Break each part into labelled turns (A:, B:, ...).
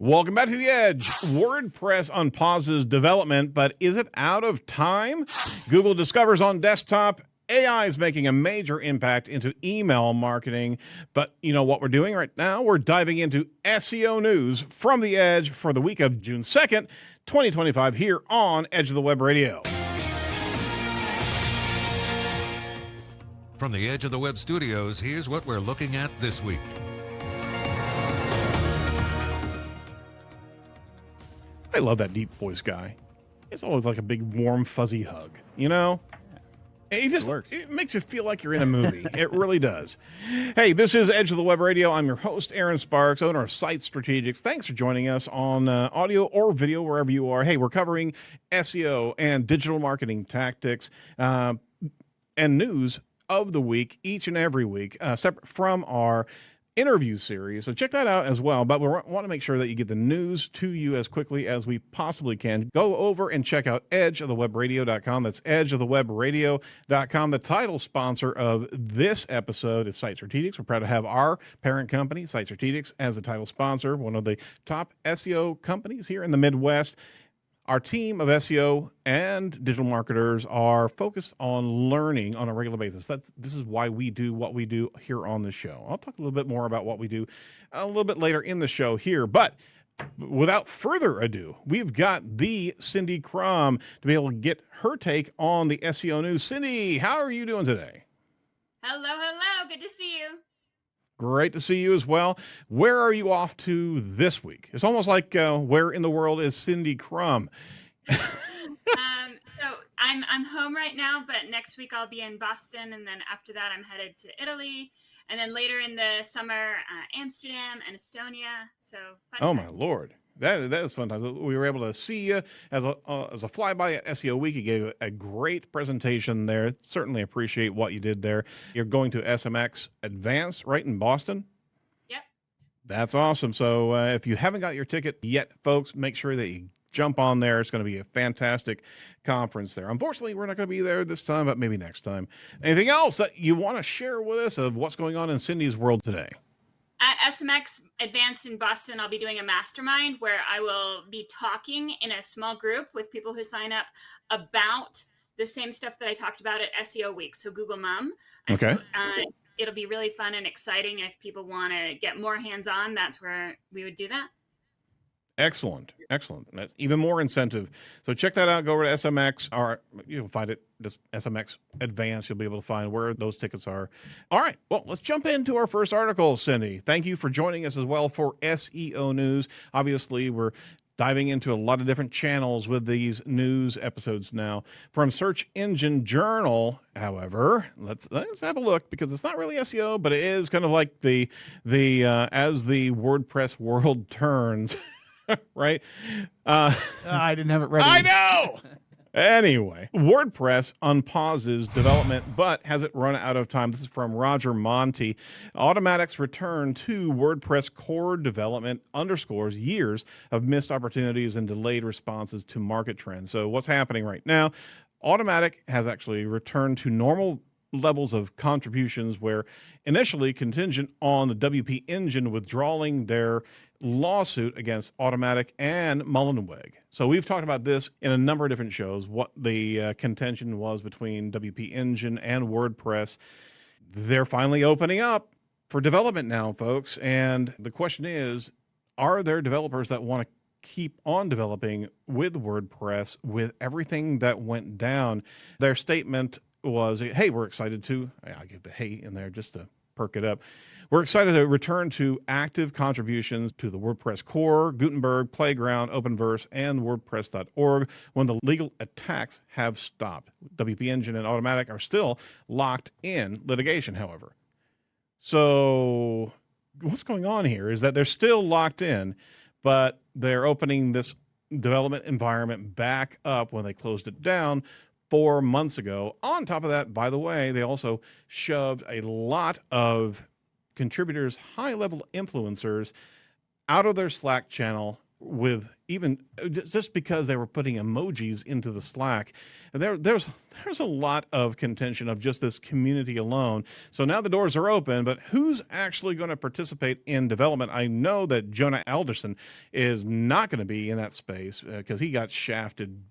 A: Welcome back to The Edge. WordPress unpauses development, but is it out of time? Google discovers on desktop AI is making a major impact into email marketing. But you know what we're doing right now? We're diving into SEO news from The Edge for the week of June 2nd, 2025 here on Edge of the Web Radio.
B: From the Edge of the Web studios, here's what we're looking at this week.
A: I love that deep voice guy. It's always like a big, warm, fuzzy hug, you know? It makes you feel like you're in a movie. It really does. Hey, this is Edge of the Web Radio. I'm your host, Aaron Sparks, owner of Site Strategics. Thanks for joining us on audio or video, wherever you are. Hey, we're covering SEO and digital marketing tactics and news of the week, each and every week, separate from our interview series. So check that out as well. But we want to make sure that you get the news to you as quickly as we possibly can. Go over and check out edgeofthewebradio.com. That's edgeofthewebradio.com. The title sponsor of this episode is Site Strategics. We're proud to have our parent company, Site Strategics, as the title sponsor, one of the top SEO companies here in the Midwest. Our team of SEO and digital marketers are focused on learning on a regular basis. This is why we do what we do here on the show. I'll talk a little bit more about what we do a little bit later in the show here. But without further ado, we've got the Cindy Krum to be able to get her take on the SEO news. Cindy, how are you doing today?
C: Hello. Good to see you.
A: Great to see you as well. Where are you off to this week? It's almost like where in the world is Cindy Krum?
C: So I'm home right now, but next week I'll be in Boston, and then after that I'm headed to Italy, and then later in the summer Amsterdam and Estonia. So fun
A: Oh
C: times.
A: my Lord. That is fun time. We were able to see you as a flyby at SEO Week. You gave a great presentation there. Certainly appreciate what you did there. You're going to SMX Advance right in Boston?
C: Yep.
A: That's awesome. So if you haven't got your ticket yet, folks, make sure that you jump on there. It's going to be a fantastic conference there. Unfortunately, we're not going to be there this time, but maybe next time. Anything else that you want to share with us of what's going on in Cindy's world today?
C: At SMX Advanced in Boston, I'll be doing a mastermind where I will be talking in a small group with people who sign up about the same stuff that I talked about at SEO Week, so Google Mom.
A: Okay.
C: So, it'll be really fun and exciting. If people want to get more hands-on, that's where we would do that.
A: Excellent. That's even more incentive. So check that out. Go over to SMX, or you'll find it, just SMX Advanced. You'll be able to find where those tickets are. All right. Well, let's jump into our first article, Cindy. Thank you for joining us as well for SEO news. Obviously, we're diving into a lot of different channels with these news episodes now. From Search Engine Journal, however, let's have a look, because it's not really SEO, but it is kind of like the as the WordPress world turns. Right?
D: I didn't have it ready.
A: I know! Anyway, WordPress unpauses development, but has it run out of time? This is from Roger Monti. Automatic's return to WordPress core development underscores years of missed opportunities and delayed responses to market trends. So what's happening right now? Automatic has actually returned to normal levels of contributions, where initially contingent on the WP Engine withdrawing their lawsuit against Automatic and Mullenweg. So we've talked about this in a number of different shows, what the contention was between WP Engine and WordPress. They're finally opening up for development now, folks. And the question is, are there developers that want to keep on developing with WordPress with everything that went down? Their statement was, hey, we're excited to, I get the hey in there just to perk it up. We're excited to return to active contributions to the WordPress core, Gutenberg, Playground, Openverse, and WordPress.org when the legal attacks have stopped. WP Engine and Automatic are still locked in litigation, however. So what's going on here is that they're still locked in, but they're opening this development environment back up when they closed it down 4 months ago. On top of that, by the way, they also shoved a lot of contributors, high-level influencers, out of their Slack channel with even just because they were putting emojis into the Slack. There's a lot of contention of just this community alone. So now the doors are open, but who's actually going to participate in development? I know that Jonah Alderson is not going to be in that space because he got shafted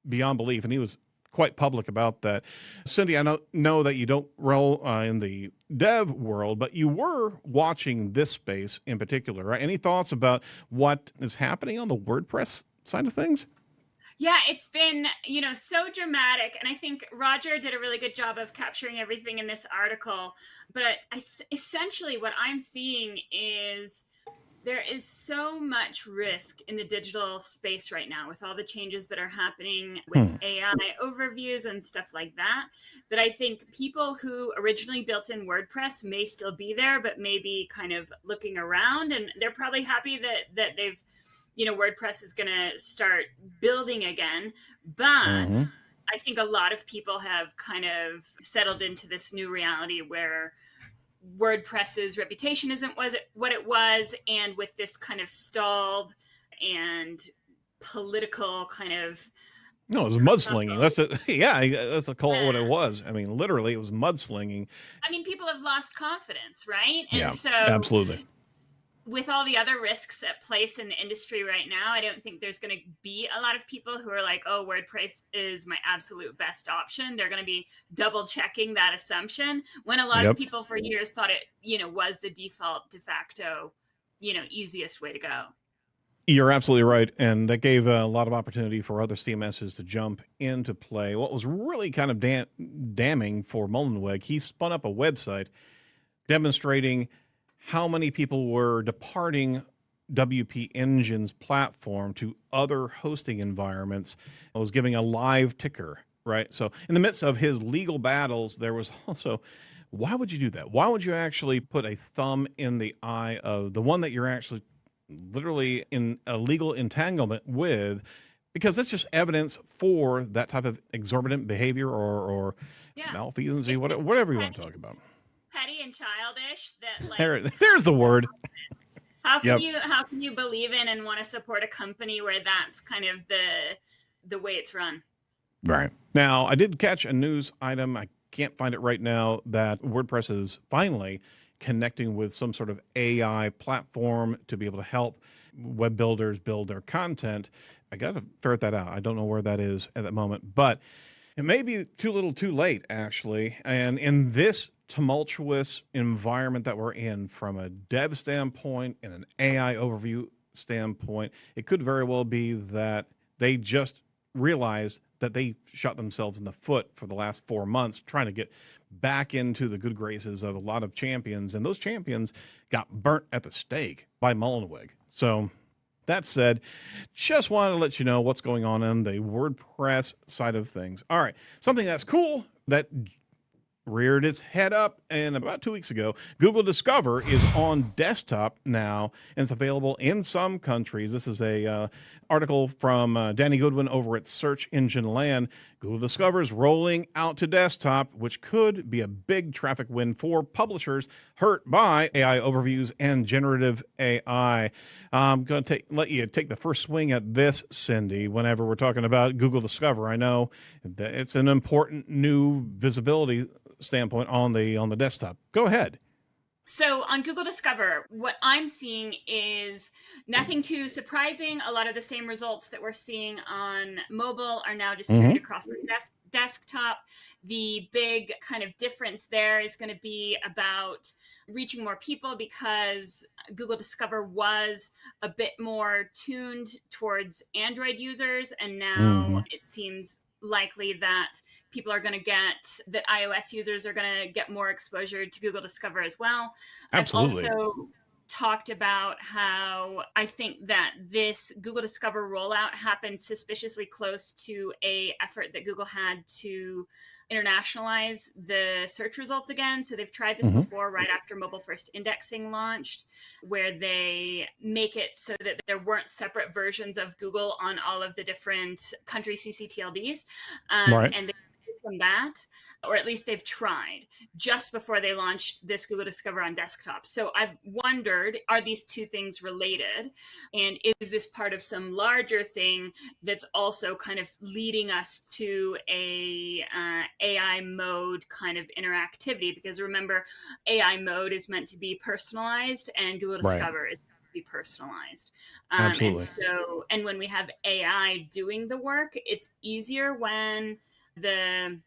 A: beyond belief, and he was quite public about that. Cindy, I know that you don't roll in the dev world, but you were watching this space in particular, right? Any thoughts about what is happening on the WordPress side of things?
C: Yeah, it's been, so dramatic. And I think Roger did a really good job of capturing everything in this article. But essentially what I'm seeing is there is so much risk in the digital space right now with all the changes that are happening with AI overviews and stuff like that, that I think people who originally built in WordPress may still be there, but maybe kind of looking around, and they're probably happy that they've, WordPress is going to start building again. But I think a lot of people have kind of settled into this new reality where WordPress's reputation isn't what it was, and with this kind of stalled and political kind of
A: no, it was mudslinging. That's call it what it was. I mean, literally, it was mudslinging.
C: I mean, people have lost confidence, right? And
A: yeah,
C: so
A: absolutely.
C: With all the other risks at place in the industry right now, I don't think there's going to be a lot of people who are like, oh, WordPress is my absolute best option. They're going to be double checking that assumption, when a lot of people for years thought it, was the default de facto, easiest way to go.
A: You're absolutely right. And that gave a lot of opportunity for other CMSs to jump into play. What was really kind of damning for Mullenweg, he spun up a website demonstrating how many people were departing WP Engine's platform to other hosting environments. It was giving a live ticker, right? So in the midst of his legal battles, there was also, why would you do that? Why would you actually put a thumb in the eye of the one that you're actually literally in a legal entanglement with? Because that's just evidence for that type of exorbitant behavior or malfeasance, whatever you want to talk about.
C: Petty and childish. That
A: there's the word.
C: How can you believe in and want to support a company where that's kind of the way it's run?
A: Right. Now, I did catch a news item. I can't find it right now, that WordPress is finally connecting with some sort of AI platform to be able to help web builders build their content. I got to ferret that out. I don't know where that is at the moment, but it may be too little too late, actually. And in this tumultuous environment that we're in, from a dev standpoint and an AI overview standpoint, it could very well be that they just realized that they shot themselves in the foot for the last 4 months trying to get back into the good graces of a lot of champions, and those champions got burnt at the stake by Mullenweg. So that said, just wanted to let you know what's going on in the WordPress side of things. All right, something that's cool that reared its head up, and about 2 weeks ago, Google Discover is on desktop now, and it's available in some countries. This is a article from Danny Goodwin over at Search Engine Land. Google Discover is rolling out to desktop, which could be a big traffic win for publishers hurt by AI overviews and generative AI. I'm going to let you take the first swing at this, Cindy, whenever we're talking about Google Discover. I know that it's an important new visibility standpoint on the desktop. Go ahead.
C: So on Google Discover, what I'm seeing is nothing too surprising. A lot of the same results that we're seeing on mobile are now distributed across the desktop. The big kind of difference there is going to be about reaching more people, because Google Discover was a bit more tuned towards Android users, and now it seems likely that people are going to that iOS users are going to get more exposure to Google Discover as well.
A: Absolutely.
C: I've also talked about how I think that this Google Discover rollout happened suspiciously close to a effort that Google had to internationalize the search results again. So they've tried this before, right after mobile first indexing launched, where they make it so that there weren't separate versions of Google on all of the different country CCTLDs.
A: Right.
C: And they from that, or at least they've tried just before they launched this Google Discover on desktop. So I've wondered, are these two things related? And is this part of some larger thing that's also kind of leading us to a AI mode kind of interactivity? Because remember, AI mode is meant to be personalized, and Google Discover is be personalized.
A: Absolutely.
C: And when we have AI doing the work, it's easier when the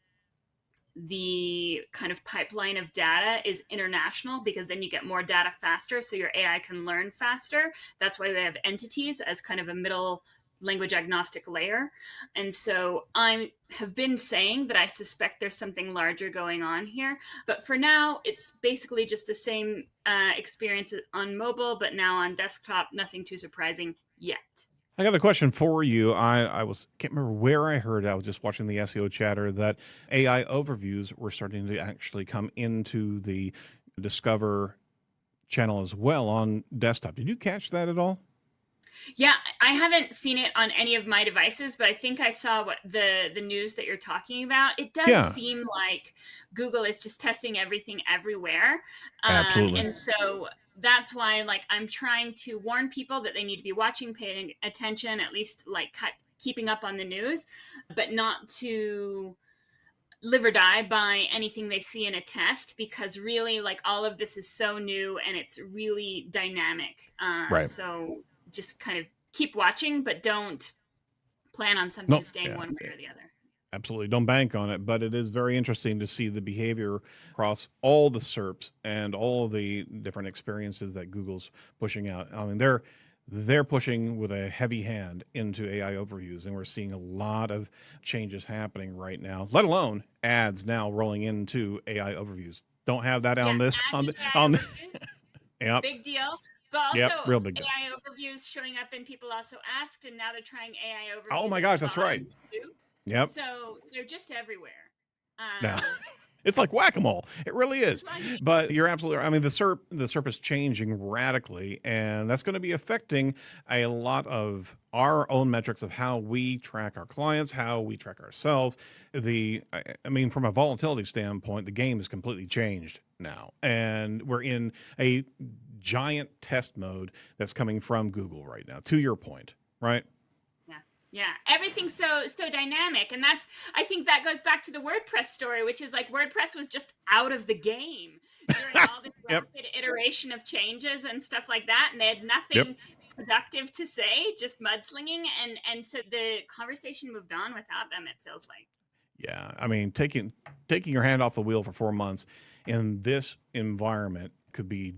C: kind of pipeline of data is international, because then you get more data faster, so your AI can learn faster. That's why we have entities as kind of a middle language agnostic layer. And so I have been saying that I suspect there's something larger going on here. But for now, it's basically just the same experience on mobile, but now on desktop. Nothing too surprising yet.
A: I got a question for you. I can't remember where I heard. I was just watching the SEO chatter that AI overviews were starting to actually come into the Discover channel as well on desktop. Did you catch that at all?
C: Yeah, I haven't seen it on any of my devices, but I think I saw what the news that you're talking about. It does seem like Google is just testing everything everywhere.
A: Absolutely.
C: And so that's why, like, I'm trying to warn people that they need to be watching, paying attention, at least like keeping up on the news, but not to live or die by anything they see in a test, because really, like, all of this is so new and it's really dynamic.
A: Right.
C: So just kind of keep watching, but don't plan on something staying one way or the other.
A: Absolutely. Don't bank on it, but it is very interesting to see the behavior across all the SERPs and all the different experiences that Google's pushing out. I mean, they're pushing with a heavy hand into AI overviews, and we're seeing a lot of changes happening right now, let alone ads now rolling into AI overviews. Don't have that on this. Yep.
C: Big deal. But also,
A: real big deal.
C: AI overviews showing up, and people also asked, and now they're trying AI overviews.
A: Oh my gosh, that's right.
C: Too.
A: Yep.
C: So they're just everywhere.
A: It's like whack-a-mole. It really is. But you're absolutely right. I mean, the SERP is changing radically, and that's going to be affecting a lot of our own metrics of how we track our clients, how we track ourselves. I mean, from a volatility standpoint, the game has completely changed now, and we're in a giant test mode that's coming from Google right now, to your point, right?
C: Yeah, everything's so dynamic, and I think that goes back to the WordPress story, which is like WordPress was just out of the game during all this rapid iteration of changes and stuff like that, and they had nothing productive to say, just mudslinging, and so the conversation moved on without them, it feels like.
A: Yeah, I mean, taking your hand off the wheel for 4 months in this environment could be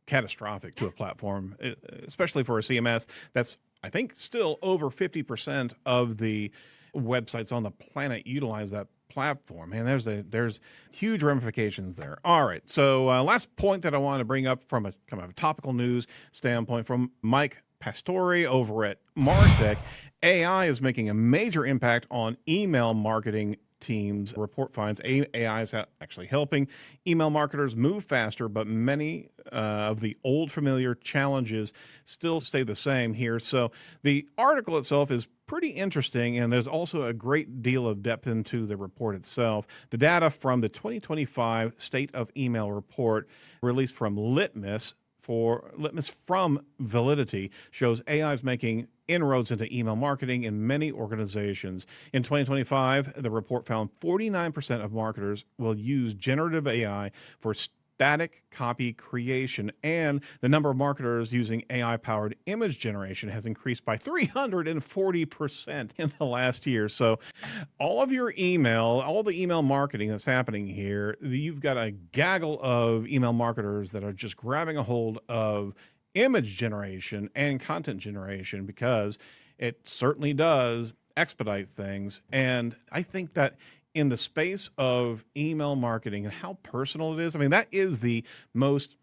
A: catastrophic to a platform, especially for a CMS that's, I think, still over 50% of the websites on the planet utilize that platform. And there's huge ramifications there. All right. So last point that I want to bring up from a kind of a topical news standpoint from Mike Pastore over at MarTech. AI is making a major impact on email marketing teams. Report finds AI is actually helping email marketers move faster, but many of the old familiar challenges still stay the same here. So the article itself is pretty interesting, and there's also a great deal of depth into the report itself. The data from the 2025 State of Email report released from Litmus from Validity shows AI is making inroads into email marketing in many organizations. In 2025, the report found 49% of marketers will use generative AI for static copy creation, and the number of marketers using AI-powered image generation has increased by 340% in the last year. So all the email marketing that's happening here, you've got a gaggle of email marketers that are just grabbing a hold of image generation and content generation, because it certainly does expedite things. And I think that in the space of email marketing and how personal it is, I mean, that is the most,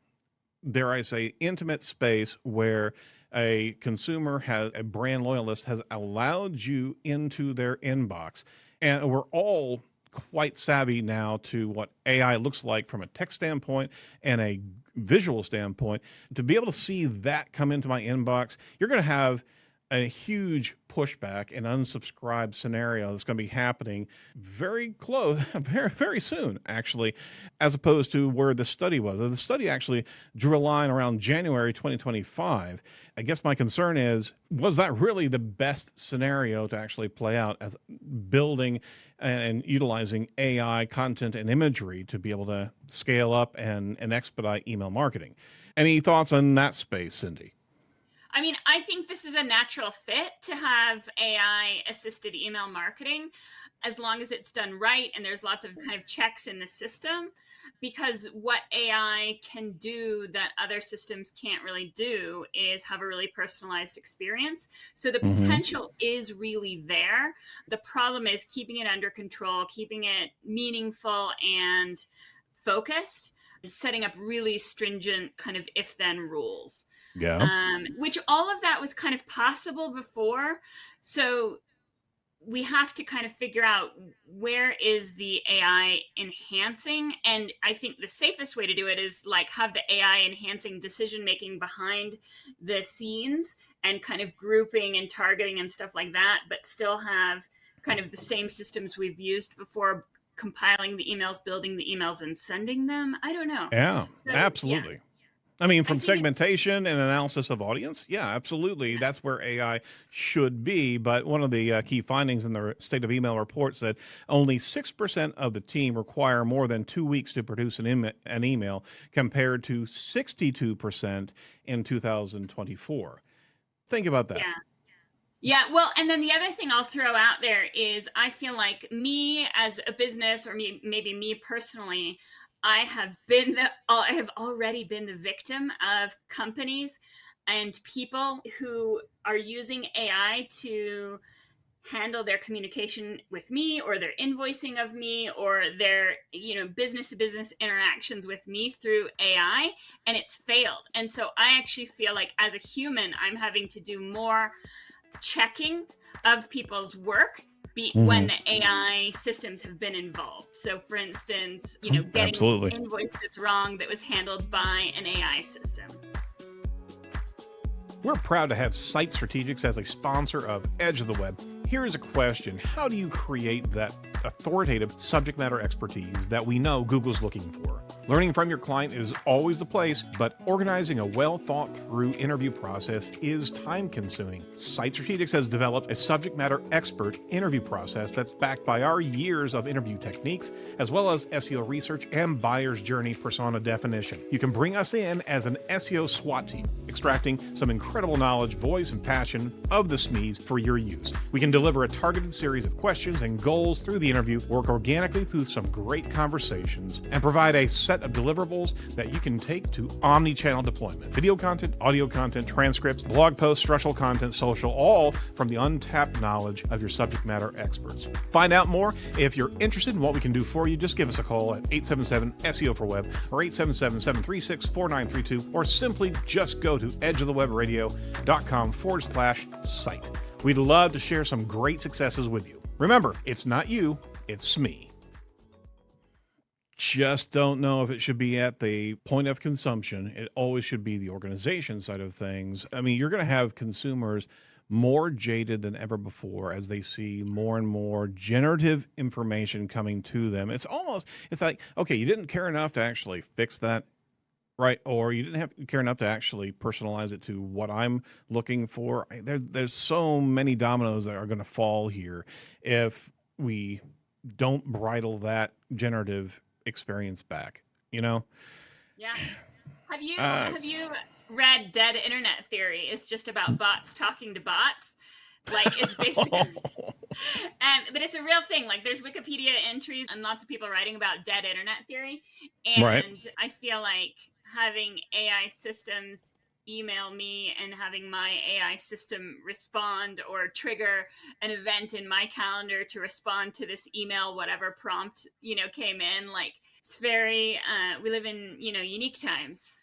A: dare I say, intimate space where a consumer a brand loyalist has allowed you into their inbox. And we're all quite savvy now to what AI looks like from a text standpoint and a visual standpoint. To be able to see that come into my inbox, you're going to have a huge pushback and unsubscribe scenario that's going to be happening very close, very, very soon, actually, as opposed to where the study was. The study actually drew a line around January 2025. I guess my concern is, was that really the best scenario to actually play out as building and utilizing AI content and imagery to be able to scale up and expedite email marketing? Any thoughts on that space, Cindy?
C: I mean, I think this is a natural fit to have AI assisted email marketing, as long as it's done right and there's lots of kind of checks in the system, because what AI can do that other systems can't really do is have a really personalized experience. So the potential is really there. The problem is keeping it under control, keeping it meaningful and focused, setting up really stringent kind of if-then rules.
A: Yeah.
C: Which all of that was kind of possible before. So we have to kind of figure out, where is the AI enhancing? And I think the safest way to do it is like have the AI enhancing decision-making behind the scenes and kind of grouping and targeting and stuff like that, but still have kind of the same systems we've used before, compiling the emails, building the emails, and sending them. I don't know.
A: Yeah,
C: So,
A: absolutely.
C: yeah.
A: I mean, from
C: I think
A: segmentation and analysis of audience, yeah, absolutely. That's where AI should be. But one of the key findings in the State of Email report said only 6% of the team require more than 2 weeks to produce an email, compared to 62% in 2024. Think about that.
C: Yeah. Yeah, well, and then the other thing I'll throw out there is, I feel like me as a business, or maybe me personally, I have already been the victim of companies and people who are using AI to handle their communication with me, or their invoicing of me, or their, business to business interactions with me through AI, and it's failed. And so I actually feel like, as a human, I'm having to do more checking of people's work when the AI systems have been involved. So for instance, getting
A: Absolutely.
C: an invoice that's wrong that was handled by an AI system.
A: We're proud to have Site Strategics as a sponsor of Edge of the Web. Here's a question. How do you create that authoritative subject matter expertise that we know Google's looking for? Learning from your client is always the place, but organizing a well-thought-through interview process is time-consuming. Site Strategics has developed a subject matter expert interview process that's backed by our years of interview techniques, as well as SEO research and buyer's journey persona definition. You can bring us in as an SEO SWAT team, extracting some incredible knowledge, voice, and passion of the SMEs for your use. We can deliver a targeted series of questions and goals through the interview, work organically through some great conversations, and provide a set of deliverables that you can take to omni-channel deployment. Video content, audio content, transcripts, blog posts, structural content, social, all from the untapped knowledge of your subject matter experts. Find out more. If you're interested in what we can do for you, just give us a call at 877-SEO-for-Web or 877-736-4932, or simply just go to edgeofthewebradio.com/site. We'd love to share some great successes with you. Remember, it's not you, it's me. Just don't know if it should be at the point of consumption. It always should be the organization side of things. I mean, you're going to have consumers more jaded than ever before as they see more and more generative information coming to them. It's like, okay, you didn't care enough to actually fix that, right? Or you didn't care enough to actually personalize it to what I'm looking for. There's so many dominoes that are going to fall here if we don't bridle that generative experience back,
C: Yeah. Have you read Dead Internet Theory? It's just about bots talking to bots. Like, it's basically, but it's a real thing. Like, there's Wikipedia entries and lots of people writing about Dead Internet Theory. And
A: right.
C: I feel like having AI systems email me and having my AI system respond or trigger an event in my calendar to respond to this email, whatever prompt, came in, like, it's very, we live in, unique times.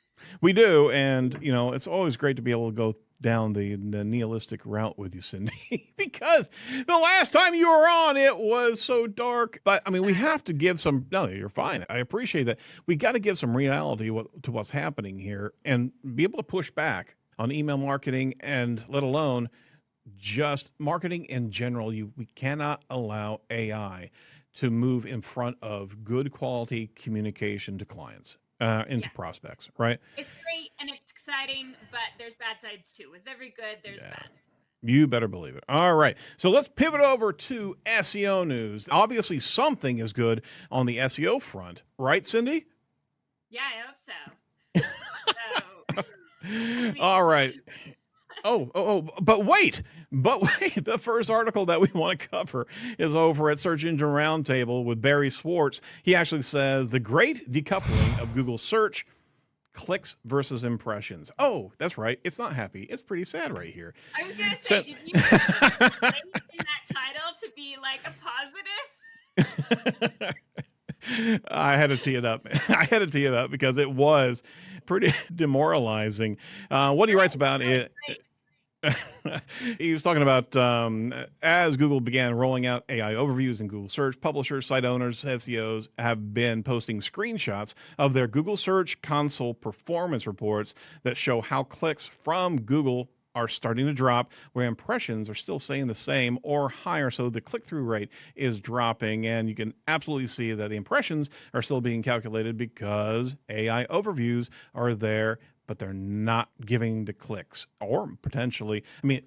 A: We do. And, it's always great to be able to go down the nihilistic route with you, Cindy, because the last time you were on, it was so dark. But I mean, we have to give some, no, you're fine. I appreciate that. We got to give some reality to what's happening here and be able to push back on email marketing, and let alone just marketing in general. We cannot allow AI to move in front of good quality communication to clients, into prospects, right?
C: It's great and it's exciting, but there's bad sides too. With every good, there's bad.
A: You better believe it. All right. So let's pivot over to SEO news. Obviously, something is good on the SEO front, right, Cindy?
C: Yeah, I hope so.
A: All right. But wait. The first article that we want to cover is over at Search Engine Roundtable with Barry Schwartz. He actually says the great decoupling of Google search, clicks versus impressions. Oh, that's right. It's not happy. It's pretty sad right here.
C: I was going to say, did you wait in that title to be like a positive?
A: I had to tee it up. Because it was pretty demoralizing. What he writes about it. He was talking about as Google began rolling out AI overviews in Google search, publishers, site owners, SEOs have been posting screenshots of their Google Search Console performance reports that show how clicks from Google are starting to drop, where impressions are still staying the same or higher. So the click-through rate is dropping, and you can absolutely see that the impressions are still being calculated because AI overviews are there, but they're not giving the clicks, or potentially, I mean,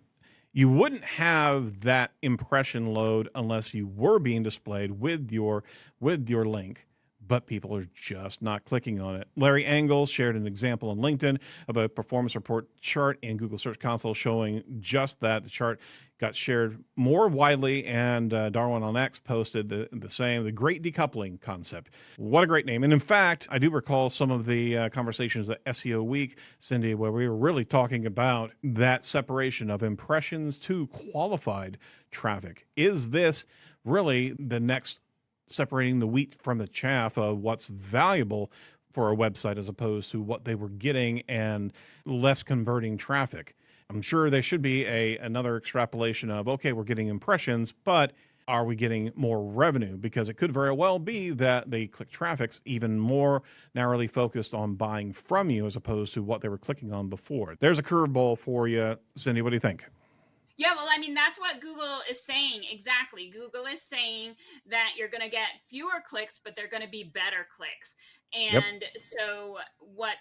A: you wouldn't have that impression load unless you were being displayed with your link, but people are just not clicking on it. Larry Engel shared an example on LinkedIn of a performance report chart in Google Search Console showing just that. The chart got shared more widely, and Darwin on X posted the same, the great decoupling concept. What a great name. And in fact, I do recall some of the conversations at SEO Week, Cindy, where we were really talking about that separation of impressions to qualified traffic. Is this really the next separating the wheat from the chaff of what's valuable for a website as opposed to what they were getting and less converting traffic? I'm sure there should be another extrapolation of, okay, we're getting impressions, but are we getting more revenue? Because it could very well be that the click traffic's even more narrowly focused on buying from you as opposed to what they were clicking on before. There's a curveball for you, Cindy. What do you think?
C: Yeah, well, I mean, that's what Google is saying. Exactly. Google is saying that you're going to get fewer clicks, but they're going to be better clicks. And so what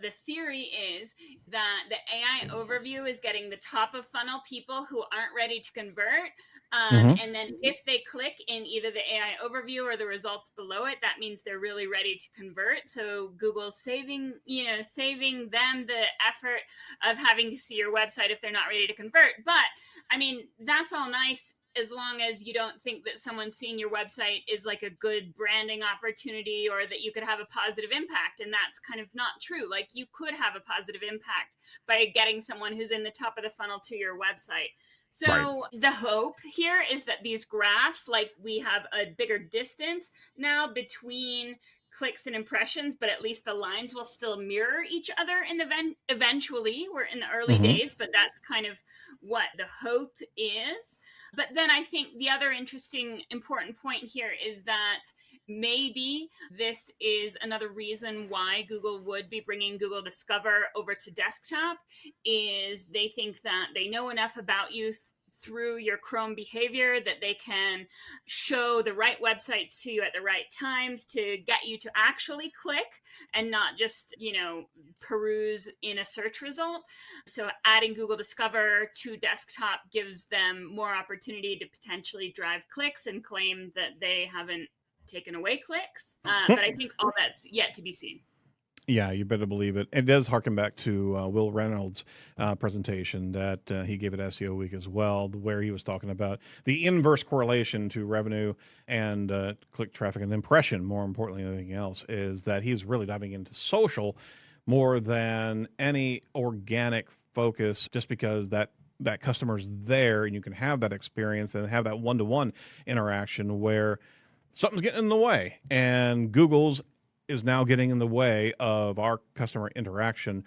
C: the theory is that the AI overview is getting the top of funnel people who aren't ready to convert. And then if they click in either the AI overview or the results below it, that means they're really ready to convert. So Google's saving them the effort of having to see your website if they're not ready to convert. But I mean, that's all nice as long as you don't think that someone seeing your website is like a good branding opportunity or that you could have a positive impact. And that's kind of not true. Like, you could have a positive impact by getting someone who's in the top of the funnel to your website. So the hope here is that these graphs, like, we have a bigger distance now between clicks and impressions, but at least the lines will still mirror each other in the eventually. We're in the early days, but that's kind of what the hope is. But then I think the other interesting, important point here is that maybe this is another reason why Google would be bringing Google Discover over to desktop, is they think that they know enough about you through your Chrome behavior that they can show the right websites to you at the right times to get you to actually click and not just, peruse in a search result. So adding Google Discover to desktop gives them more opportunity to potentially drive clicks and claim that they haven't taken away clicks. But I think all that's yet to be seen.
A: Yeah, you better believe it. It does harken back to Will Reynolds' presentation that he gave at SEO Week as well, where he was talking about the inverse correlation to revenue and click traffic and impression, more importantly than anything else, is that he's really diving into social more than any organic focus, just because that customer's there and you can have that experience and have that one-to-one interaction where something's getting in the way. And Google's is now getting in the way of our customer interaction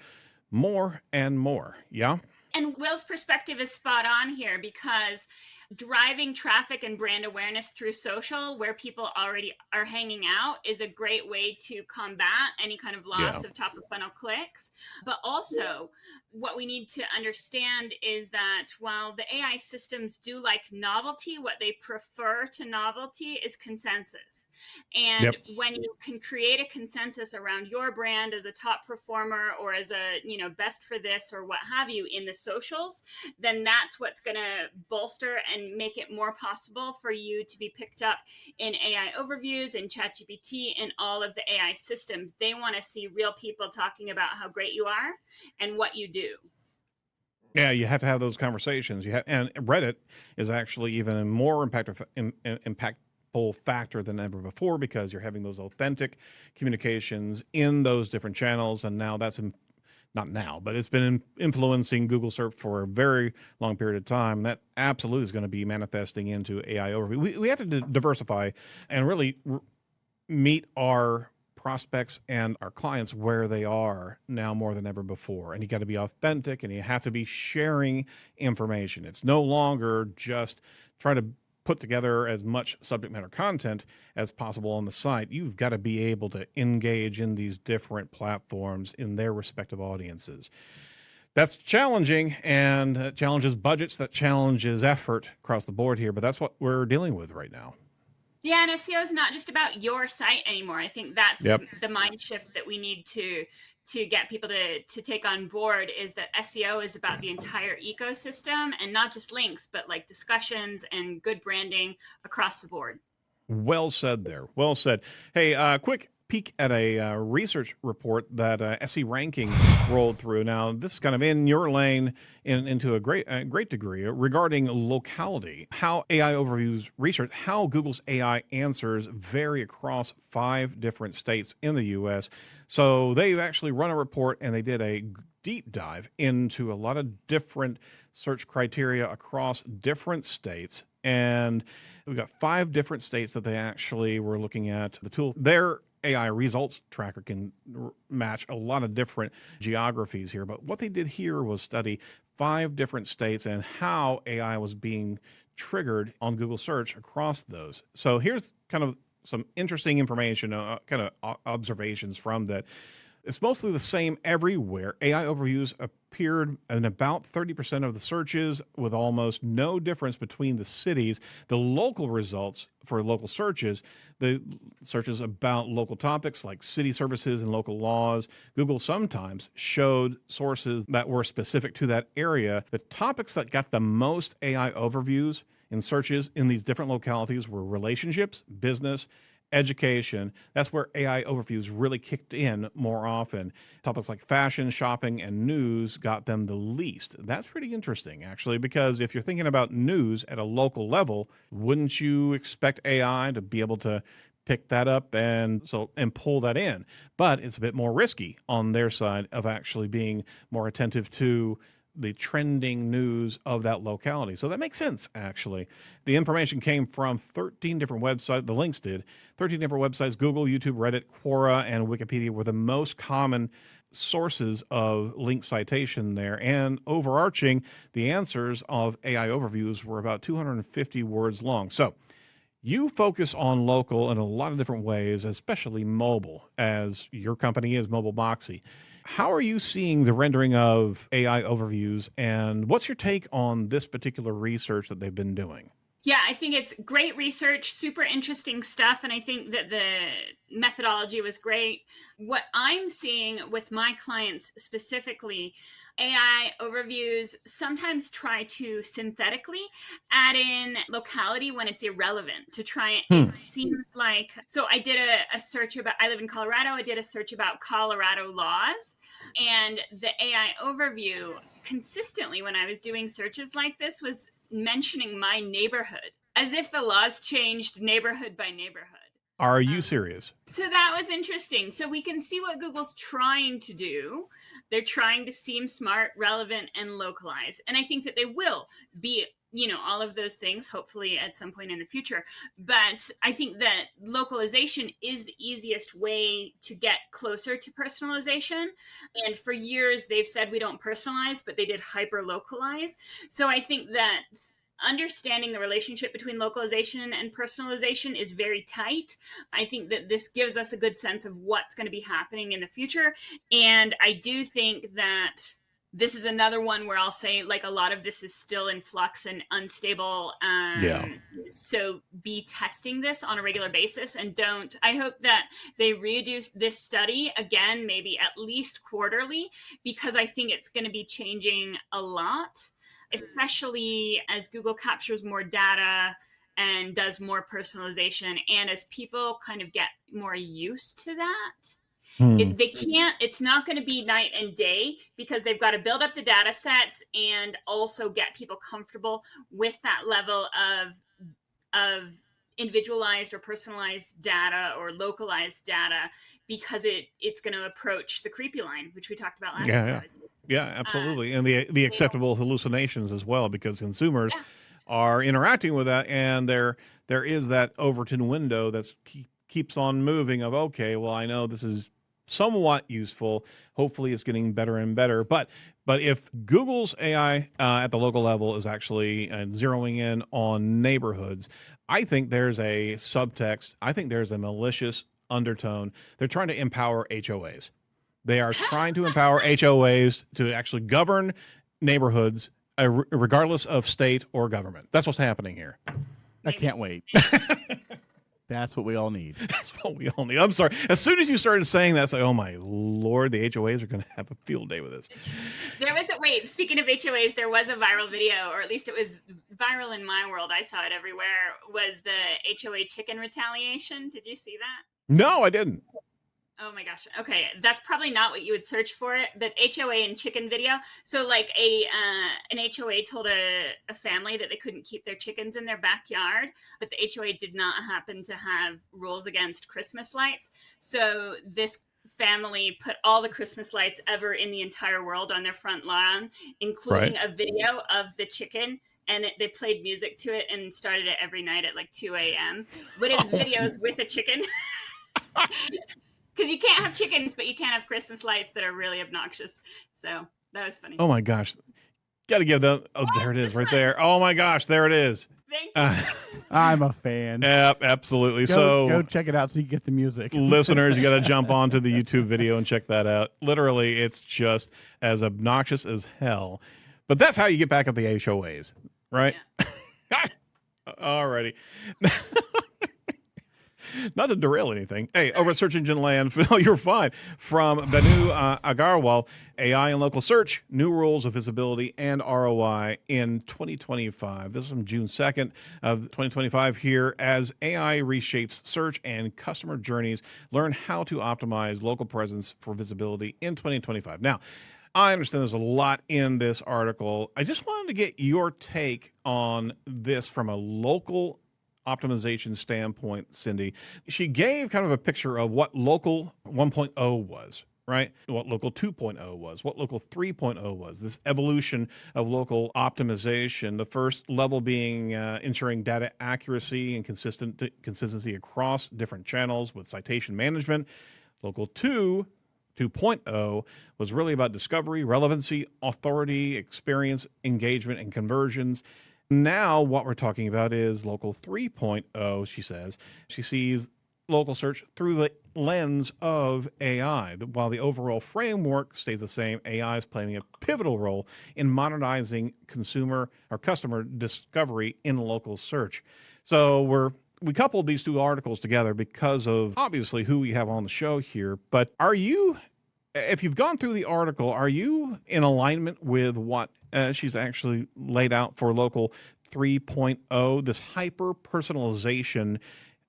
A: more and more. Yeah.
C: And Will's perspective is spot on here, because driving traffic and brand awareness through social where people already are hanging out is a great way to combat any kind of loss of top of funnel clicks. But also what we need to understand is that while the AI systems do like novelty, what they prefer to novelty is consensus. And when you can create a consensus around your brand as a top performer or as a, best for this or what have you in the socials, then that's what's going to bolster and make it more possible for you to be picked up in AI overviews and ChatGPT and all of the AI systems. They want to see real people talking about how great you are and what you do.
A: Yeah, you have to have those conversations. And Reddit is actually even a more impactful factor than ever before because you're having those authentic communications in those different channels. And now that's not now, but it's been influencing Google SERP for a very long period of time. That absolutely is going to be manifesting into AI overview. We have to diversify and really meet our prospects and our clients where they are now more than ever before. And you got to be authentic and you have to be sharing information. It's no longer just trying to put together as much subject matter content as possible on the site. You've got to be able to engage in these different platforms in their respective audiences. That's challenging, and challenges budgets, that challenges effort across the board here, but that's what we're dealing with right now.
C: Yeah, and SEO is not just about your site anymore. I think that's the mind shift that we need to get people to take on board, is that SEO is about the entire ecosystem and not just links, but like discussions and good branding across the board.
A: Well said there. Well said. Hey, quick peek at a research report that SE Ranking rolled through. Now, this is kind of in your lane into a great degree regarding locality, how AI overviews research, how Google's AI answers vary across 5 different states in the U.S. So they've actually run a report and they did a deep dive into a lot of different search criteria across different states. And we've got 5 different states that they actually were looking at. The tool, their AI results tracker can match a lot of different geographies here. But what they did here was study 5 different states and how AI was being triggered on Google search across those. So here's kind of some interesting information, kind of observations from that. It's mostly the same everywhere. AI overviews appeared in about 30% of the searches with almost no difference between the cities. The local results for local searches, the searches about local topics like city services and local laws, Google sometimes showed sources that were specific to that area. The topics that got the most AI overviews in searches in these different localities were relationships, business, education. That's where AI overviews really kicked in more often. Topics like fashion, shopping, and news got them the least. That's pretty interesting, actually, because if you're thinking about news at a local level, wouldn't you expect AI to be able to pick that up and pull that in? But it's a bit more risky on their side of actually being more attentive to the trending news of that locality. So that makes sense, actually. The information came from 13 different websites. The links did. 13 different websites. Google, YouTube, Reddit, Quora, and Wikipedia were the most common sources of link citation there. And overarching, the answers of AI overviews were about 250 words long. So you focus on local in a lot of different ways, especially mobile, as your company is Mobile Moxie. How are you seeing the rendering of AI overviews, and what's your take on this particular research that they've been doing?
C: Yeah, I think it's great research, super interesting stuff, and I think that the methodology was great. What I'm seeing with my clients specifically, AI overviews sometimes try to synthetically add in locality when it's irrelevant to try. It seems like, so I did a search about, I live in Colorado. I did a search about Colorado laws, and the AI overview consistently when I was doing searches like this was mentioning my neighborhood as if the laws changed neighborhood by neighborhood.
A: Are you serious?
C: So that was interesting. So we can see what Google's trying to do. They're trying to seem smart, relevant, and localized. And I think that they will be, all of those things, hopefully at some point in the future. But I think that localization is the easiest way to get closer to personalization. And for years, they've said we don't personalize, but they did hyper localize. So I think that understanding the relationship between localization and personalization is very tight. I think that this gives us a good sense of what's going to be happening in the future. And I do think that this is another one where I'll say, like, a lot of this is still in flux and unstable. So be testing this on a regular basis, and I hope that they redo this study again, maybe at least quarterly, because I think it's going to be changing a lot, especially as Google captures more data and does more personalization, and as people kind of get more used to that. It's not going to be night and day, because they've got to build up the data sets and also get people comfortable with that level of individualized or personalized data or localized data, because it's going to approach the creepy line, which we talked about last time.
A: Yeah, absolutely. And the acceptable hallucinations as well, because consumers are interacting with that, and there is that Overton window that keeps on moving of, okay, well, I know this is somewhat useful. Hopefully it's getting better and better. But if Google's AI at the local level is actually zeroing in on neighborhoods, I think there's a subtext. I think there's a malicious undertone. They're trying to empower HOAs. They are trying to empower HOAs to actually govern neighborhoods regardless of state or government. That's what's happening here.
D: I can't wait. That's what we all need.
A: That's what we all need. I'm sorry. As soon as you started saying that, it's like, oh my Lord, the HOAs are going to have a field day with this.
C: Speaking of HOAs, there was a viral video, or at least it was viral in my world. I saw it everywhere, was the HOA chicken retaliation. Did you see that?
A: No, I didn't.
C: Oh my gosh. Okay. That's probably not what you would search for it, but HOA and chicken video. So like an HOA told a family that they couldn't keep their chickens in their backyard, but the HOA did not happen to have rules against Christmas lights. So this family put all the Christmas lights ever in the entire world on their front lawn, including a video of the chicken. And they played music to it and started it every night at like 2 a.m. But it was videos with a chicken. Because you can't have chickens, but you can't have Christmas lights that are really obnoxious. So that was funny.
A: Oh my gosh. Got to give them. Oh, there it is right there. Oh my gosh. There it is.
C: Thank you.
D: I'm a fan.
A: Yep, absolutely.
D: Go check it out so you get the music.
A: Listeners, you got to jump onto the YouTube video and check that out. Literally, it's just as obnoxious as hell. But that's how you get back at the HOAs, right? Yeah. Alrighty. Not to derail anything. Hey, over at Search Engine Land, you're fine. From Banu Agarwal, AI and local search, new rules of visibility and ROI in 2025. This is from June 2nd of 2025 here. As AI reshapes search and customer journeys, learn how to optimize local presence for visibility in 2025. Now, I understand there's a lot in this article. I just wanted to get your take on this from a local optimization standpoint, Cindy. She gave kind of a picture of what local 1.0 was, right? What local 2.0 was, what local 3.0 was, this evolution of local optimization. The first level being ensuring data accuracy and consistency across different channels with citation management. Local 2.0 was really about discovery, relevancy, authority, experience, engagement, and conversions. Now what we're talking about is local 3.0, she says. She sees local search through the lens of AI. While the overall framework stays the same, AI is playing a pivotal role in modernizing consumer or customer discovery in local search. So we coupled these two articles together because of obviously who we have on the show here. But if you've gone through the article, are you in alignment with what she's actually laid out for local 3.0, this hyper-personalization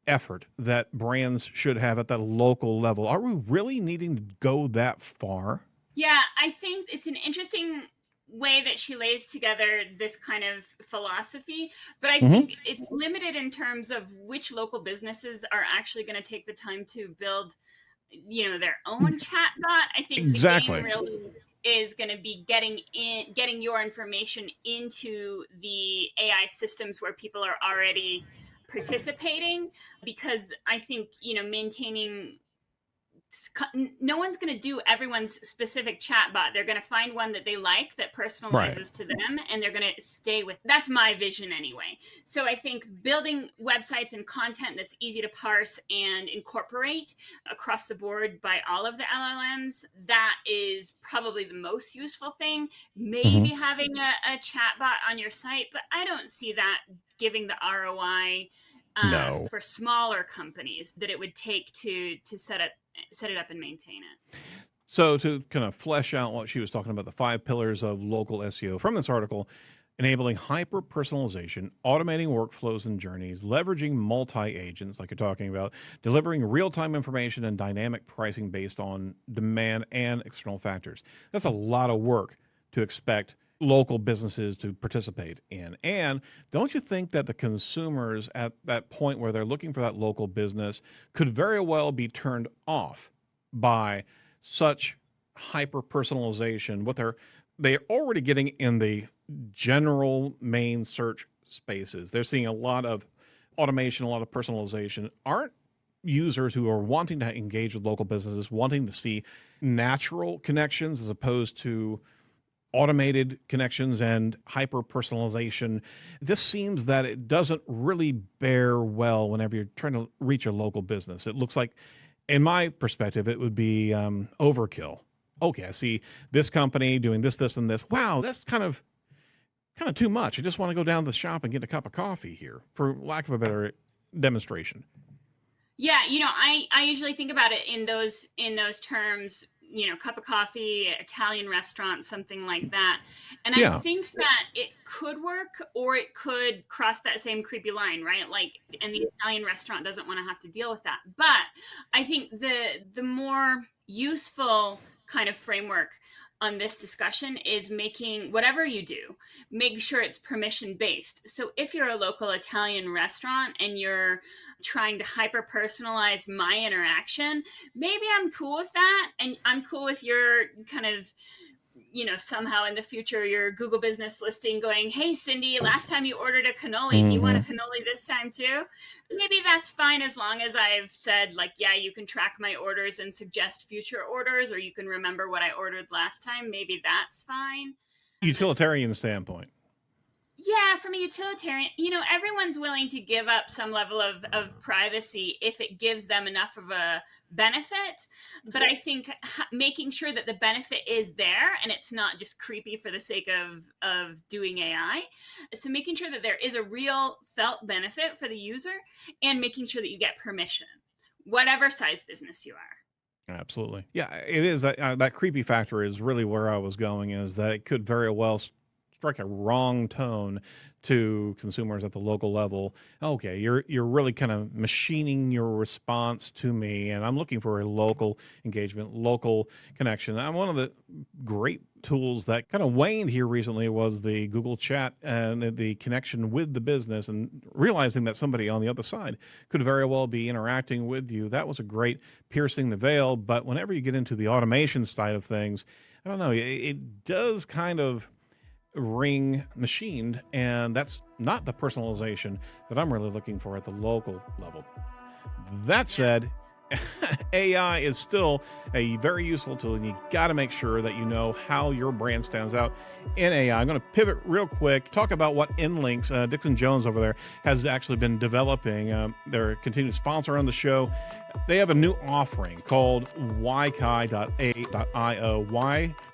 A: effort that brands should have at the local level? Are we really needing to go that far?
C: Yeah, I think it's an interesting way that she lays together this kind of philosophy, but I think it's limited in terms of which local businesses are actually going to take the time to build their own chatbot. I think
A: exactly.
C: The game really is going to be getting your information into the AI systems where people are already participating, because I think maintaining no one's going to do everyone's specific chatbot. They're going to find one that they like, that personalizes to them, and they're going to stay with. That's my vision anyway. So I think building websites and content that's easy to parse and incorporate across the board by all of the LLMs, that is probably the most useful thing. Maybe having a chatbot on your site, but I don't see that giving the ROI for smaller companies that it would take to set it up and maintain it.
A: So to kind of flesh out what she was talking about, the 5 pillars of local SEO from this article: enabling hyper-personalization, automating workflows and journeys, leveraging multi-agents like you're talking about, delivering real-time information and dynamic pricing based on demand and external factors. That's a lot of work to expect local businesses to participate in. And don't you think that the consumers at that point where they're looking for that local business could very well be turned off by such hyper personalization? What they're already getting in the general main search spaces. They're seeing a lot of automation, a lot of personalization. Aren't users who are wanting to engage with local businesses wanting to see natural connections as opposed to automated connections and hyper personalization? It just seems that it doesn't really bear well whenever you're trying to reach a local business. It looks like, in my perspective, it would be overkill. Okay, I see this company doing this, this, and this. Wow, that's kind of too much. I just want to go down to the shop and get a cup of coffee here, for lack of a better demonstration.
C: Yeah, I usually think about it in those terms. Cup of coffee, Italian restaurant, something like that. And I think that it could work, or it could cross that same creepy line, right? Like, and the Italian restaurant doesn't want to have to deal with that. But I think the more useful kind of framework on this discussion is making whatever you do, make sure it's permission based. So if you're a local Italian restaurant and you're trying to hyper personalize my interaction, maybe I'm cool with that. And I'm cool with your kind of, somehow in the future, your Google business listing going, hey, Cindy, last time you ordered a cannoli, do you want a cannoli this time too? Maybe that's fine, as long as I've said, like, yeah, you can track my orders and suggest future orders, or you can remember what I ordered last time. Maybe that's fine.
A: Utilitarian standpoint.
C: Yeah, from a utilitarian, everyone's willing to give up some level of privacy if it gives them enough of a benefit. But I think making sure that the benefit is there and it's not just creepy for the sake of doing AI. So making sure that there is a real felt benefit for the user, and making sure that you get permission, whatever size business you are.
A: Absolutely. Yeah, it is. That creepy factor is really where I was going, is that it could very well strike a wrong tone to consumers at the local level. Okay, you're really kind of machining your response to me, and I'm looking for a local engagement, local connection. And one of the great tools that kind of waned here recently was the Google Chat and the connection with the business, and realizing that somebody on the other side could very well be interacting with you. That was a great piercing the veil. But whenever you get into the automation side of things, I don't know, it does kind of ring machined, and that's not the personalization that I'm really looking for at the local level. That said, AI is still a very useful tool, and you got to make sure that you know how your brand stands out in AI. I'm going to pivot real quick, talk about what InLinks, Dixon Jones over there, has actually been developing. They're a continued sponsor on the show. They have a new offering called WAIKAY.io.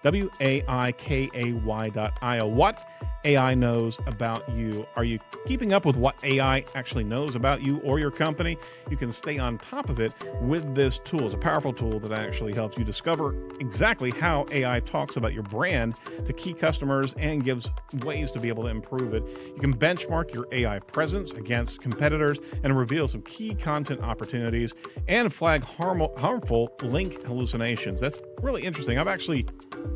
A: WAIKAY.io. What AI knows about you. Are you keeping up with what AI actually knows about you or your company? You can stay on top of it with this tool. It's a powerful tool that actually helps you discover exactly how AI talks about your brand to key customers and gives ways to be able to improve it. You can benchmark your AI presence against competitors and reveal some key content opportunities and flag harmful link hallucinations. That's really interesting. I've actually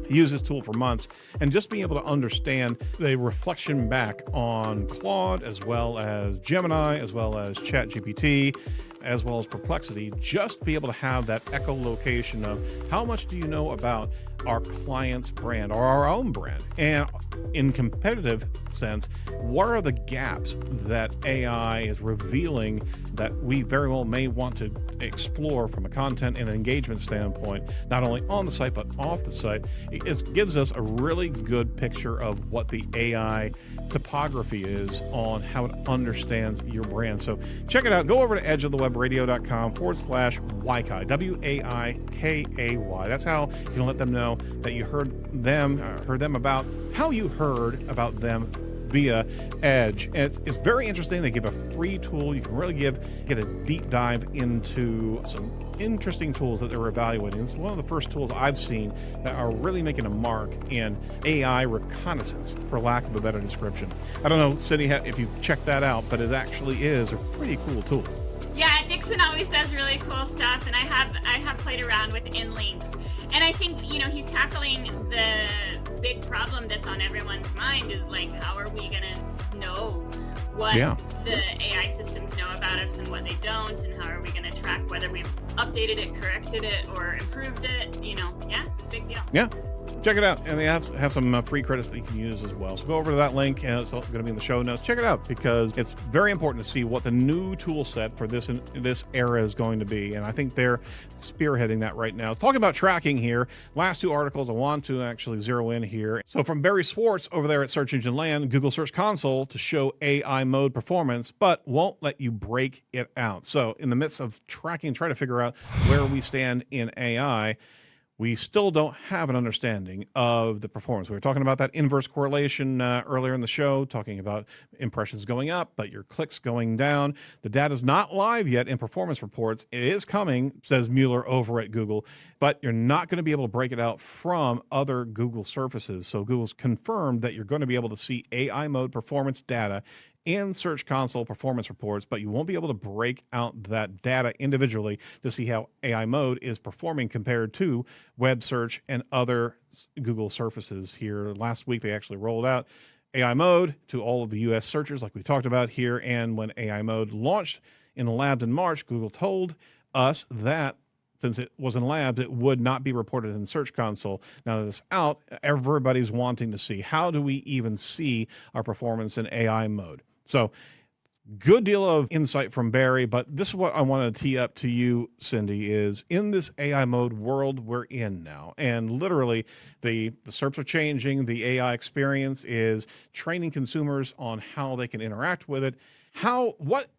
A: used this tool for months, and just being able to understand the reflection back on Claude, as well as Gemini, as well as ChatGPT, as well as Perplexity, just be able to have that echolocation of how much do you know about our client's brand or our own brand? And in competitive sense, what are the gaps that AI is revealing that we very well may want to explore from a content and engagement standpoint, not only on the site, but off the site? It gives us a really good picture of what the AI topography is on how it understands your brand. So check it out. Go over to edgeofthewebradio.com/WAIKAY, WAIKAY. That's how you can let them know that you heard them about how you heard about them via Edge. And it's very interesting. They give a free tool. You can really get a deep dive into some interesting tools that they're evaluating. It's one of the first tools I've seen that are really making a mark in AI reconnaissance, for lack of a better description. I don't know, Cindy, if you've checked that out, but it actually is a pretty cool tool.
C: Yeah, Dixon always does really cool stuff, and I have played around with InLinks, and I think he's tackling the big problem that's on everyone's mind is like, how are we gonna know what the AI systems know about us and what they don't, and how are we gonna track whether we've updated it, corrected it, or improved it? Yeah, it's a big deal.
A: Yeah. Check it out, and they have some free credits that you can use as well. So go over to that link, and it's going to be in the show notes. Check it out because it's very important to see what the new tool set for this era is going to be, and I think they're spearheading that right now. Talking about tracking here, last two articles I want to actually zero in here. So from Barry Schwartz over there at Search Engine Land, Google Search Console to show AI mode performance, but won't let you break it out. So in the midst of tracking, trying to figure out where we stand in AI, we still don't have an understanding of the performance. We were talking about that inverse correlation earlier in the show, talking about impressions going up, but your clicks going down. The data is not live yet in performance reports. It is coming, says Mueller over at Google, but you're not going to be able to break it out from other Google surfaces. So Google's confirmed that you're going to be able to see AI mode performance data in Search Console performance reports, but you won't be able to break out that data individually to see how AI mode is performing compared to web search and other Google surfaces here. Last week, they actually rolled out AI mode to all of the US searchers like we talked about here. And when AI mode launched in the labs in March, Google told us that since it was in labs, it would not be reported in Search Console. Now that it's out, everybody's wanting to see, how do we even see our performance in AI mode? So good deal of insight from Barry, but this is what I want to tee up to you, Cindy, is in this AI mode world we're in now, and literally the SERPs are changing, the AI experience is training consumers on how they can interact with it. What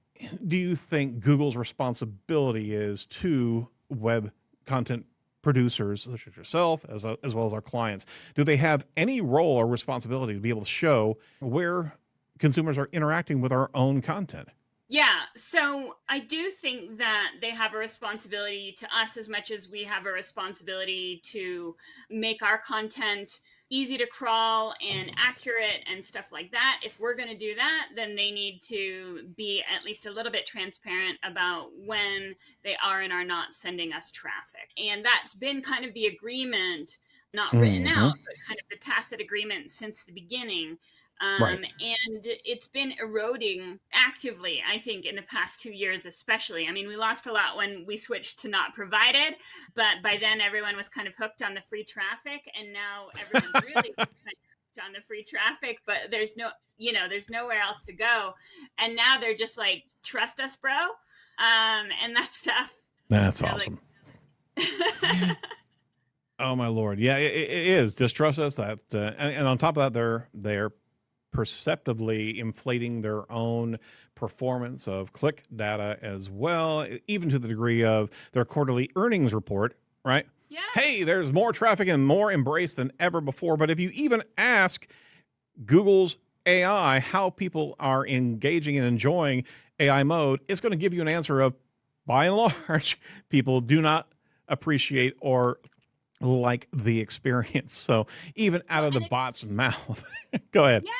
A: do you think Google's responsibility is to web content producers such as yourself, as well as our clients? Do they have any role or responsibility to be able to show where consumers are interacting with our own content?
C: Yeah, so I do think that they have a responsibility to us as much as we have a responsibility to make our content easy to crawl and accurate and stuff like that. If we're going to do that, then they need to be at least a little bit transparent about when they are and are not sending us traffic. And that's been kind of the agreement, not written out, but kind of the tacit agreement since the beginning.
A: Right.
C: And it's been eroding actively, I think, in the past 2 years, especially. I mean, we lost a lot when we switched to not provided, but by then everyone was kind of hooked on the free traffic. And now everyone's really kind of hooked on the free traffic, but there's nowhere else to go. And now they're just like, trust us, bro. And that's tough.
A: That's awesome. Oh my Lord. Yeah, it is. Just trust us. That, and on top of that, they're perceptively inflating their own performance of click data as well, even to the degree of their quarterly earnings report, right?
C: Yeah.
A: Hey, there's more traffic and more embrace than ever before. But if you even ask Google's AI how people are engaging and enjoying AI mode, it's going to give you an answer of, by and large, people do not appreciate or like the experience. So even out of the bot's mouth. Go ahead.
C: Yeah,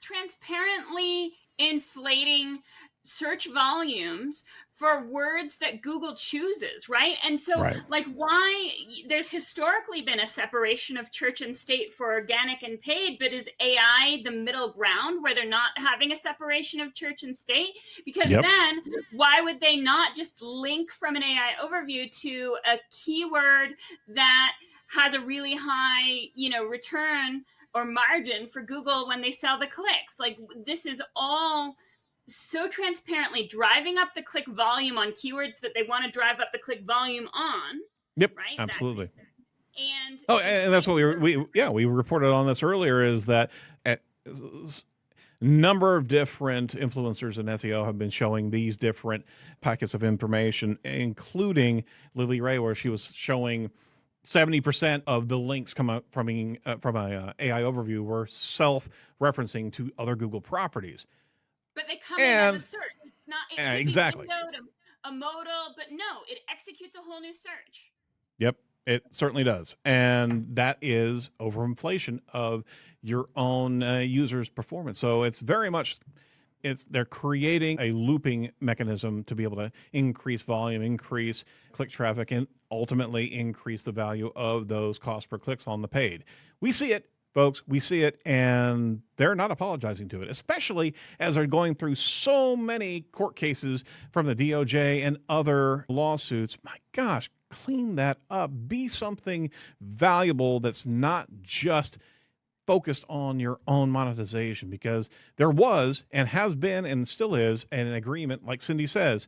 C: transparently inflating search volumes for words that Google chooses, right? And so like why there's historically been a separation of church and state for organic and paid, but is AI the middle ground where they're not having a separation of church and state? Because then why would they not just link from an AI overview to a keyword that has a really high, return or margin for Google when they sell the clicks. Like, this is all so transparently driving up the click volume on keywords that they want to drive up the click volume on.
A: Yep,
C: right?
A: absolutely.
C: And
A: that's what we reported on this earlier, is that a number of different influencers in SEO have been showing these different packets of information, including Lily Ray, where she was showing 70% of the links come out from a AI overview were self-referencing to other Google properties.
C: But they come in as a search. It's not
A: exactly
C: a modal, but no, it executes a whole new search.
A: Yep, it certainly does. And that is overinflation of your own user's performance. So it's very much, they're creating a looping mechanism to be able to increase volume, increase click traffic, and ultimately increase the value of those cost per clicks on the paid. We see it, folks. We see it, and they're not apologizing to it, especially as they're going through so many court cases from the DOJ and other lawsuits. My gosh, clean that up. Be something valuable that's not just focused on your own monetization, because there was and has been and still is an agreement, like Cindy says,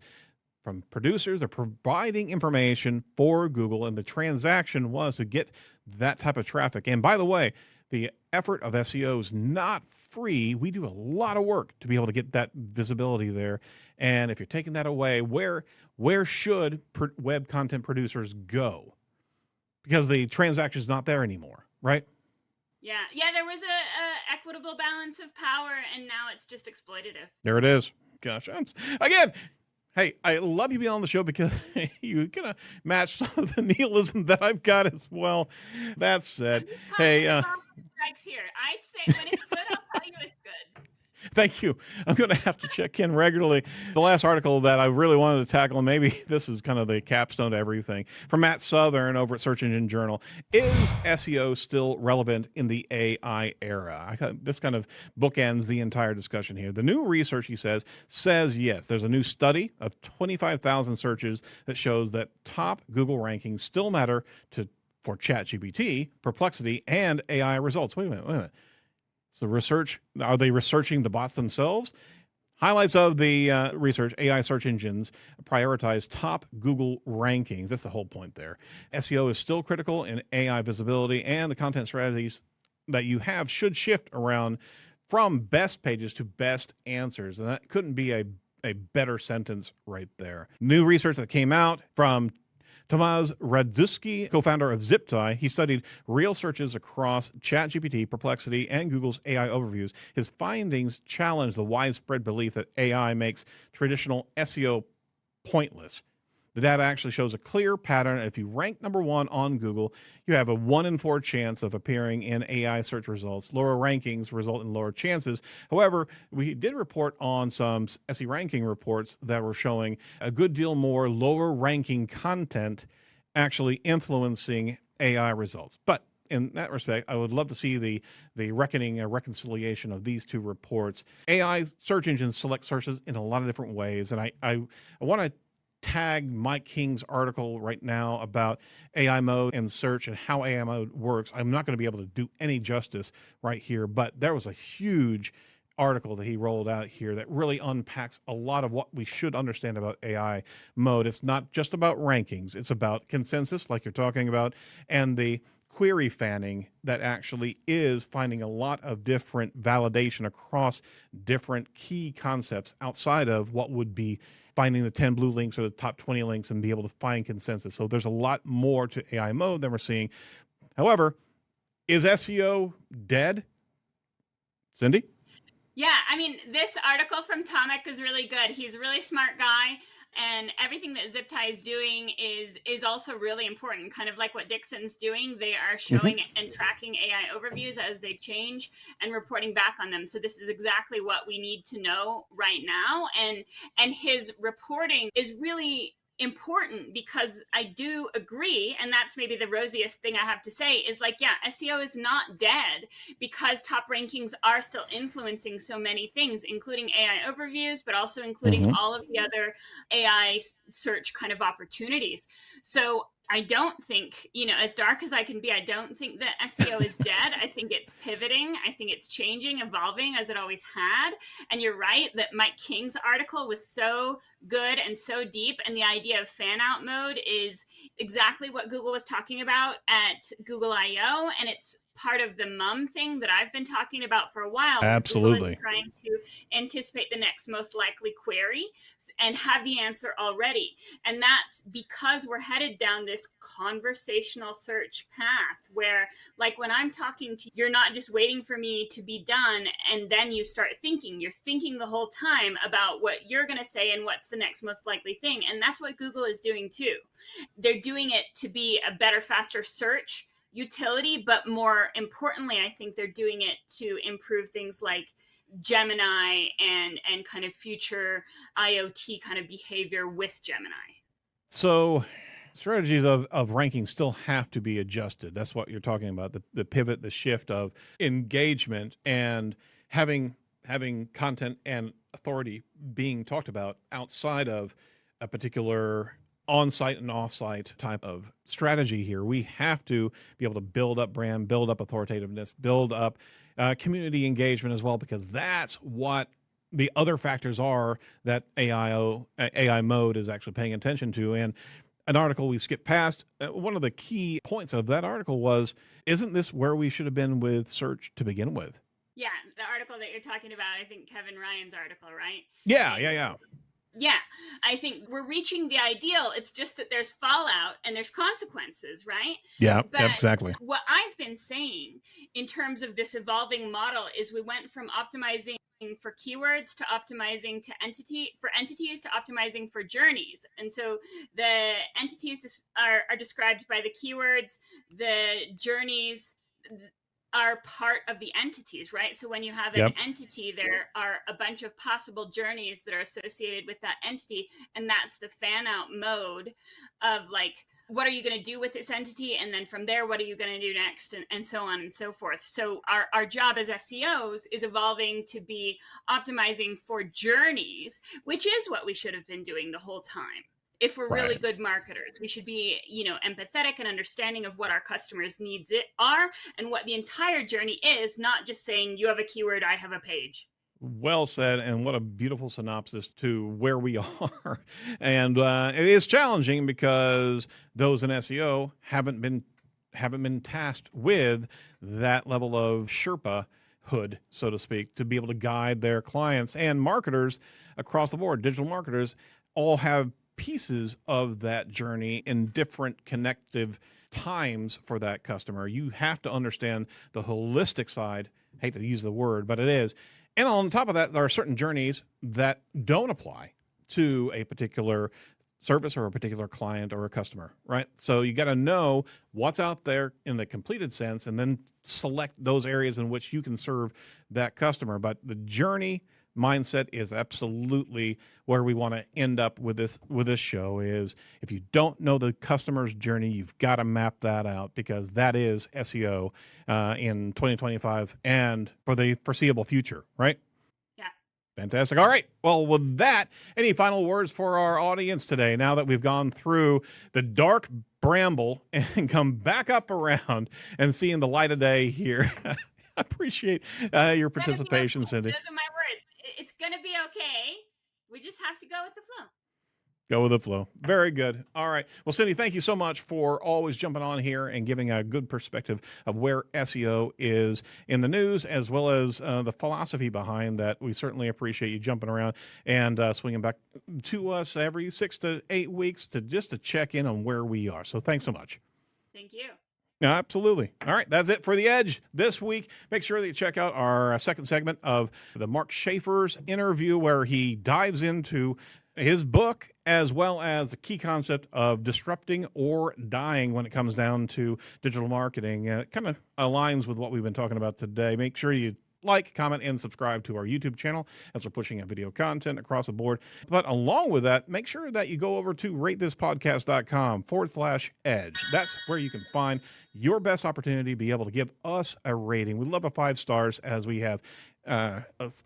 A: from producers. They're providing information for Google, and the transaction was to get that type of traffic. And by the way, the effort of SEO is not free. We do a lot of work to be able to get that visibility there. And if you're taking that away, where should web content producers go? Because the transaction is not there anymore, right?
C: Yeah, there was a equitable balance of power, and now it's just exploitative.
A: There it is. Gosh, again, hey, I love you being on the show because you kind of match some of the nihilism that I've got as well. That said, hey,
C: strikes here. I'd say when it's good, I'll tell you it's good.
A: Thank you. I'm going to have to check in regularly. The last article that I really wanted to tackle, and maybe this is kind of the capstone to everything, from Matt Southern over at Search Engine Journal. Is SEO still relevant in the AI era? This kind of bookends the entire discussion here. The new research, he says yes. There's a new study of 25,000 searches that shows that top Google rankings still matter for ChatGPT, Perplexity, and AI results. Wait a minute. So research, are they researching the bots themselves? Highlights of the research: AI search engines prioritize top Google rankings. That's the whole point there. SEO is still critical in AI visibility, and the content strategies that you have should shift around from best pages to best answers. And that couldn't be a better sentence right there. New research that came out from Tomasz Radzycki, co-founder of ZipTie, he studied real searches across ChatGPT, Perplexity, and Google's AI overviews. His findings challenge the widespread belief that AI makes traditional SEO pointless. The data actually shows a clear pattern. If you rank number one on Google, you have a 1 in 4 chance of appearing in AI search results. Lower rankings result in lower chances. However, we did report on some SE ranking reports that were showing a good deal more lower ranking content actually influencing AI results. But in that respect, I would love to see the reconciliation of these two reports. AI search engines select searches in a lot of different ways, and I want to tag Mike King's article right now about AI mode and search and how AI mode works. I'm not going to be able to do any justice right here, but there was a huge article that he rolled out here that really unpacks a lot of what we should understand about AI mode. It's not just about rankings. It's about consensus, like you're talking about, and the query fanning that actually is finding a lot of different validation across different key concepts outside of what would be finding the 10 blue links or the top 20 links and be able to find consensus. So there's a lot more to AI mode than we're seeing. However, is SEO dead? Cindy?
C: Yeah, I mean, this article from Tomek is really good. He's a really smart guy, and everything that ZipTie is doing is also really important. Kind of like what Dixon's doing. They are showing and tracking AI overviews as they change and reporting back on them. So this is exactly what we need to know right now. And his reporting is really important, because I do agree, and that's maybe the rosiest thing I have to say, is like, yeah, SEO is not dead, because top rankings are still influencing so many things, including AI overviews, but also including all of the other AI search kind of opportunities. So I don't think, as dark as I can be, I don't think that SEO is dead. I think it's pivoting. I think it's changing, evolving as it always had. And you're right that Mike King's article was so good and so deep. And the idea of fan out mode is exactly what Google was talking about at Google I/O. And it's part of the mum thing that I've been talking about for a while.
A: Absolutely.
C: Google is trying to anticipate the next most likely query and have the answer already. And that's because we're headed down this conversational search path where, like, when I'm talking to you, you're not just waiting for me to be done and then you start thinking. You're thinking the whole time about what you're going to say and what's the next most likely thing. And that's what Google is doing too. They're doing it to be a better, faster search utility, but more importantly, I think they're doing it to improve things like Gemini and kind of future IoT kind of behavior with Gemini.
A: So strategies of ranking still have to be adjusted. That's what you're talking about, the pivot, the shift of engagement and having content and authority being talked about outside of a particular on-site and off-site type of strategy here. We have to be able to build up brand, build up authoritativeness, build up community engagement as well, because that's what the other factors are that AI mode is actually paying attention to. And an article we skipped past, one of the key points of that article was, isn't this where we should have been with search to begin with?
C: Yeah, the article that you're talking about, I think Kevin Ryan's article, right?
A: Yeah.
C: Yeah, I think we're reaching the ideal. It's just that there's fallout and there's consequences, right?
A: Yeah,
C: But
A: exactly.
C: what I've been saying in terms of this evolving model is we went from optimizing for keywords to optimizing to entities to optimizing for journeys. And so the entities are described by the keywords, the journeys are part of the entities, right? So when you have an entity, there are a bunch of possible journeys that are associated with that entity. And that's the fan out mode of, like, what are you going to do with this entity? And then from there, what are you going to do next? And so on and so forth. So our job as SEOs is evolving to be optimizing for journeys, which is what we should have been doing the whole time. If we're really good marketers, we should be, empathetic and understanding of what our customers' needs are and what the entire journey is, not just saying you have a keyword, I have a page.
A: Well said, and what a beautiful synopsis to where we are. And it is challenging because those in SEO haven't been tasked with that level of Sherpa hood, so to speak, to be able to guide their clients. And marketers across the board, digital marketers, all have pieces of that journey in different connective times for that customer. You have to understand the holistic side. Hate to use the word, but it is. And on top of that, there are certain journeys that don't apply to a particular service or a particular client or a customer, right? So you got to know what's out there in the completed sense and then select those areas in which you can serve that customer. But the journey mindset is absolutely where we want to end up with this show. Is if you don't know the customer's journey, you've got to map that out, because that is SEO in 2025 and for the foreseeable future, right?
C: Yeah.
A: Fantastic. All right. Well, with that, any final words for our audience today, now that we've gone through the dark bramble and come back up around and seeing the light of day here? I appreciate your participation, Cindy.
C: Those are my words. It's going to be okay. We just have to go with the flow.
A: Go with the flow. Very good. All right. Well, Cindy, thank you so much for always jumping on here and giving a good perspective of where SEO is in the news, as well as the philosophy behind that. We certainly appreciate you jumping around and swinging back to us every 6 to 8 weeks to check in on where we are. So thanks so much.
C: Thank you.
A: Yeah, absolutely. All right, that's it for The Edge this week. Make sure that you check out our second segment of the Mark Schaefer's interview, where he dives into his book as well as the key concept of disrupting or dying when it comes down to digital marketing. It kind of aligns with what we've been talking about today. Make sure you like, comment, and subscribe to our YouTube channel as we're pushing out video content across the board. But along with that, make sure that you go over to ratethispodcast.com/edge. That's where you can find your best opportunity to be able to give us a rating. We love a 5 stars, as we have a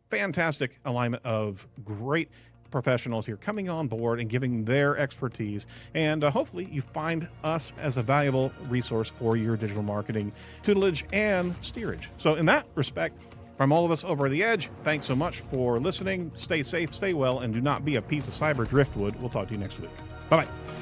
A: fantastic alignment of great professionals here coming on board and giving their expertise. And hopefully you find us as a valuable resource for your digital marketing tutelage and steerage. So in that respect, from all of us over the edge, thanks so much for listening. Stay safe, stay well, and do not be a piece of cyber driftwood. We'll talk to you next week. Bye-bye.